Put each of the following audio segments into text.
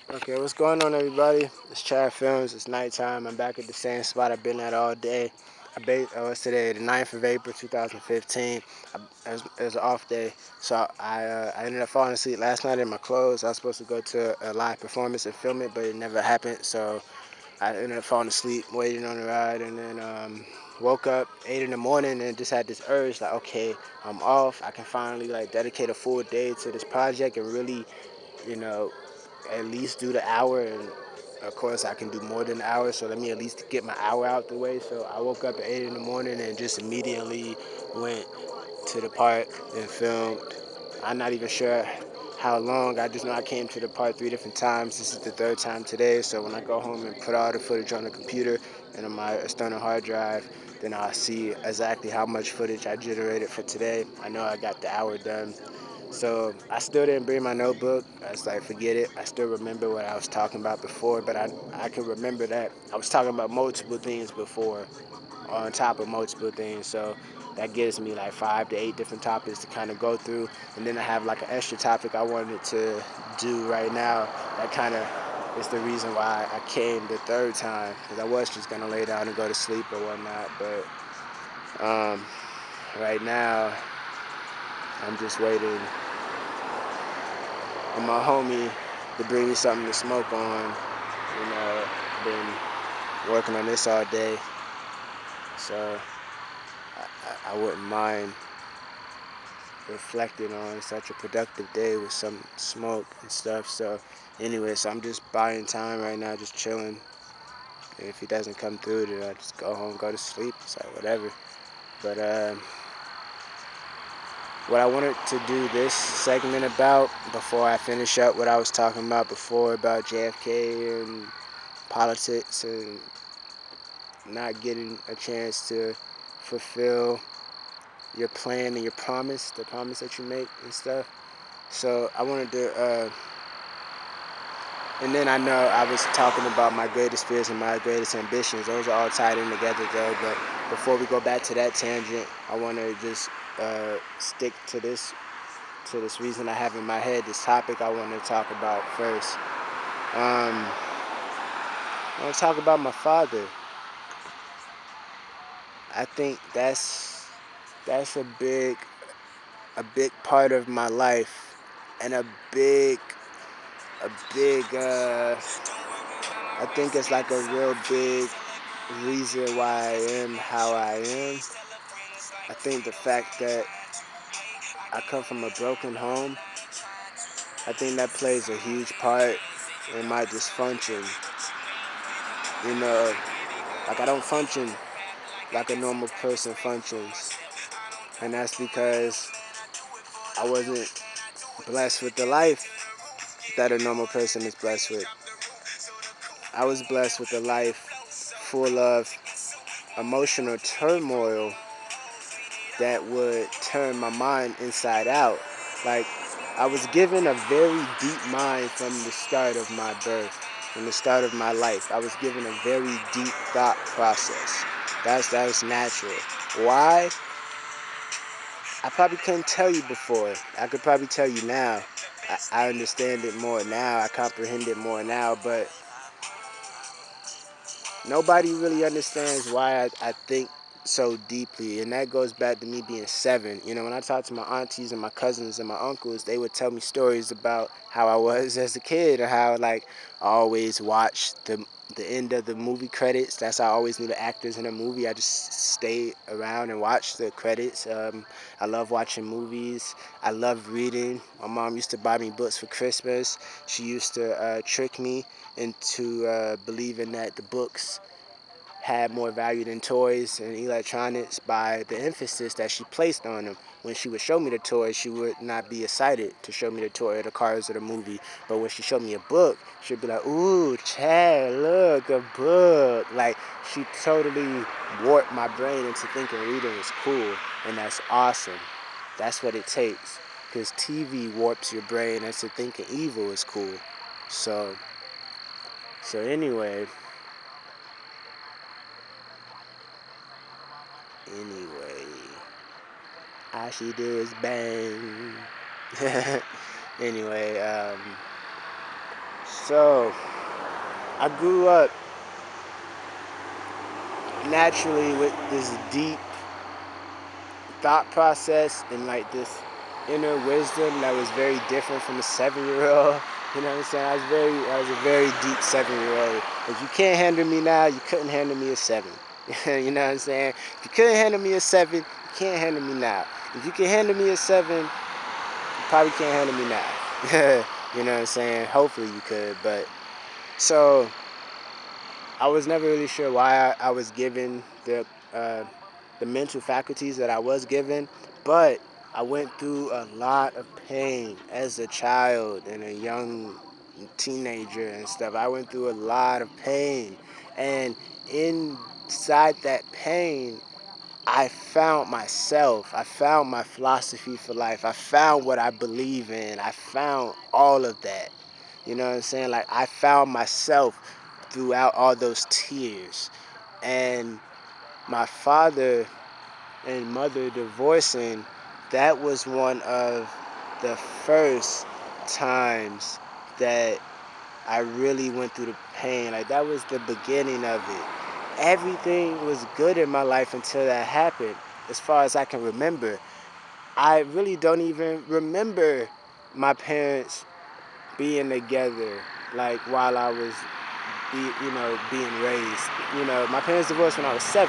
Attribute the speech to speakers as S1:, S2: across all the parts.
S1: Okay, what's going on, everybody? It's Chadfilms. It's nighttime. I'm back at the same spot I've been at all day. It's today, the 9th of April, 2015. It was an off day, so I ended up falling asleep last night in my clothes. I was supposed to go to a live performance and film it, but it never happened. So I ended up falling asleep, waiting on the ride, and then woke up 8 in the morning and just had this urge, like, okay, I'm off. I can finally like dedicate a full day to this project and really, you know, at least do the hour, and of course I can do more than an hour, so let me at least get my hour out the way. So I woke up at 8 in the morning and just immediately went to the park and filmed. I'm not even sure how long. I just know I came to the park 3 different times. This is the third time today, so when I go home and put all the footage on the computer and on my external hard drive, then I'll see exactly how much footage I generated for today. I know I got the hour done. So I still didn't bring my notebook. I was like, forget it. I still remember what I was talking about before, but I can remember that I was talking about multiple things before on top of multiple things. So that gives me like 5 to 8 different topics to kind of go through. And then I have like an extra topic I wanted to do right now. That kind of is the reason why I came the third time, because I was just going to lay down and go to sleep or whatnot. But right now, I'm just waiting on my homie to bring me something to smoke on. Been working on this all day, so I wouldn't mind reflecting on such a productive day with some smoke and stuff. So anyway, so I'm just buying time right now, just chilling. If he doesn't come through, then I just go home, go to sleep. It's like whatever. But what I wanted to do this segment about, before I finish up what I was talking about before about JFK and politics and not getting a chance to fulfill your plan and your promise, the promise that you make and stuff. So I wanted to, and then I know I was talking about my greatest fears and my greatest ambitions. Those are all tied in together though. But before we go back to that tangent, I want to just stick to this reason I have in my head, this topic I want to talk about first. I want to talk about my father. I think that's a big part of my life, and a big I think it's like a real big reason why I am how I am. I think the fact that I come from a broken home, I think that plays a huge part in my dysfunction. You know, like I don't function like a normal person functions, and that's because I wasn't blessed with the life that a normal person is blessed with. I was blessed with a life full of emotional turmoil that would turn my mind inside out. Like, I was given a very deep mind from the start of my birth, from the start of my life. I was given a very deep thought process. That's natural. Why? I probably couldn't tell you before. I could probably tell you now. I understand it more now. I comprehend it more now, but nobody really understands why I think so deeply, and that goes back to me being 7. When I talk to my aunties and my cousins and my uncles, they would tell me stories about how I was as a kid, or how like I always watched the end of the movie credits. That's how I always knew the actors in a movie. I just stayed around and watched the credits. I love watching movies. I love reading. My mom used to buy me books for Christmas. She used to trick me into believing that the books had more value than toys and electronics by the emphasis that she placed on them. When she would show me the toys, she would not be excited to show me the toy or the cars or the movie. But when she showed me a book, she'd be like, "Ooh, Chad, look, a book." Like, she totally warped my brain into thinking reading was cool, and that's awesome. That's what it takes, because TV warps your brain into thinking evil is cool. So, so anyway, all she do is bang. Anyway, So I grew up naturally with this deep thought process and like this inner wisdom that was very different from a 7-year-old. You know what I'm saying? I was a very deep 7-year-old. If you can't handle me now, you couldn't handle me at 7. You know what I'm saying? If you couldn't handle me at 7, you can't handle me now. If you can handle me at 7, you probably can't handle me now. You know what I'm saying? Hopefully you could, but so I was never really sure why I was given the mental faculties that I was given, but I went through a lot of pain as a child and a young teenager and stuff. I went through a lot of pain, and inside that pain, I found myself. I found my philosophy for life. I found what I believe in. I found all of that. You know what I'm saying? Like, I found myself throughout all those tears. And my father and mother divorcing, that was one of the first times that I really went through the pain. Like, that was the beginning of it. Everything was good in my life until that happened, as far as I can remember. I really don't even remember my parents being together, like, while I was, being raised. My parents divorced when I was 7.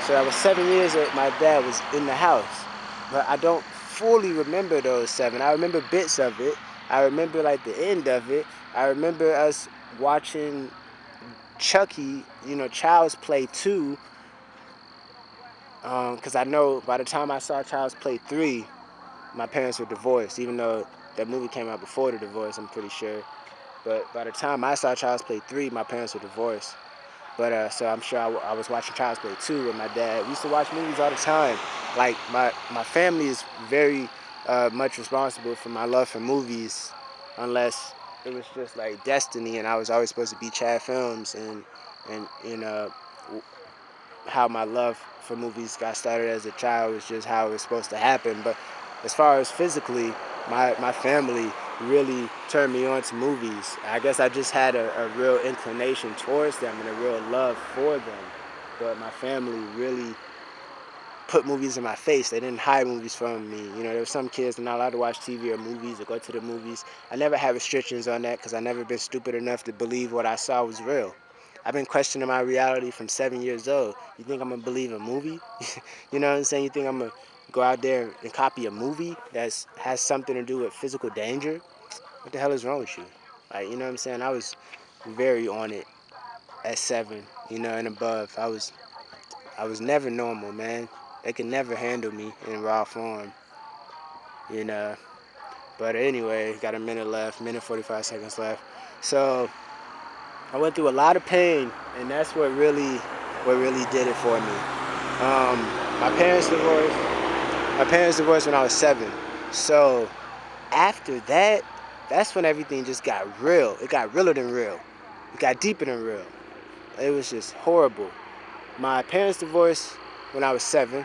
S1: So that was 7 years that my dad was in the house. But I don't fully remember those 7. I remember bits of it. I remember like the end of it. I remember us watching Chucky, Child's Play 2. Because I know by the time I saw Child's Play 3, my parents were divorced, even though that movie came out before the divorce, I'm pretty sure. But by the time I saw Child's Play 3, my parents were divorced. But so I'm sure I was watching Child's Play 2 with my dad. We used to watch movies all the time. Like, my family is very much responsible for my love for movies, unless it was just like destiny and I was always supposed to be Chadfilms, and how my love for movies got started as a child was just how it was supposed to happen. But as far as physically, my family really turned me on to movies. I guess I just had a real inclination towards them and a real love for them. But my family really put movies in my face. They didn't hide movies from me. There were some kids that are not allowed to watch TV or movies or go to the movies. I never had restrictions on that because I never been stupid enough to believe what I saw was real. I've been questioning my reality from 7 years old. You think I'm going to believe a movie? You know what I'm saying? You think I'm going to go out there and copy a movie that has something to do with physical danger? What the hell is wrong with you? Like, you know what I'm saying? I was very on it at 7, and above. I was never normal, man. They could never handle me in raw form, you know. But anyway, got a minute left, minute 45 seconds left. So I went through a lot of pain, and that's what really did it for me. Um, my parents divorced. My parents divorced when I was 7. So after that, that's when everything just got real. It got realer than real. It got deeper than real. It was just horrible. My parents divorced when I was 7.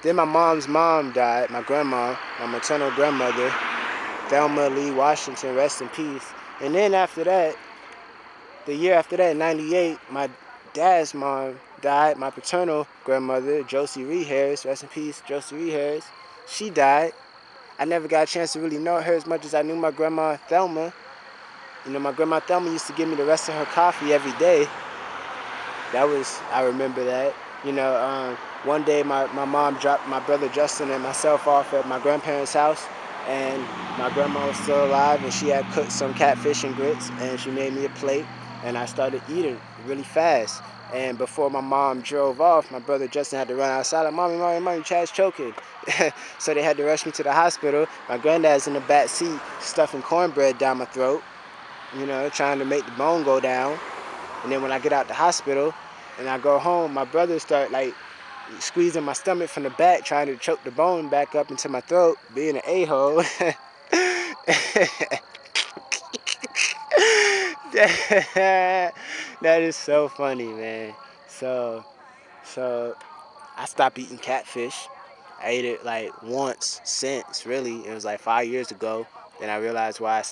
S1: Then my mom's mom died, my grandma, my maternal grandmother, Thelma Lee Washington, rest in peace. And then after that, the year after that, in 98, my dad's mom died, my paternal grandmother, Josie Ree Harris, rest in peace, Josie Ree Harris. She died. I never got a chance to really know her as much as I knew my grandma Thelma. My grandma Thelma used to give me the rest of her coffee every day. I remember that. One day my mom dropped my brother Justin and myself off at my grandparents' house, and my grandma was still alive, and she had cooked some catfish and grits, and she made me a plate, and I started eating really fast. And before my mom drove off, my brother Justin had to run outside like, Mommy, Chad's choking. So they had to rush me to the hospital. My granddad's in the back seat stuffing cornbread down my throat, trying to make the bone go down. And then when I get out the hospital and I go home, my brother start like squeezing my stomach from the back, trying to choke the bone back up into my throat, being an a-hole. That is so funny, man. So I stopped eating catfish. I ate it like once since, really. It was like 5 years ago. Then I realized why I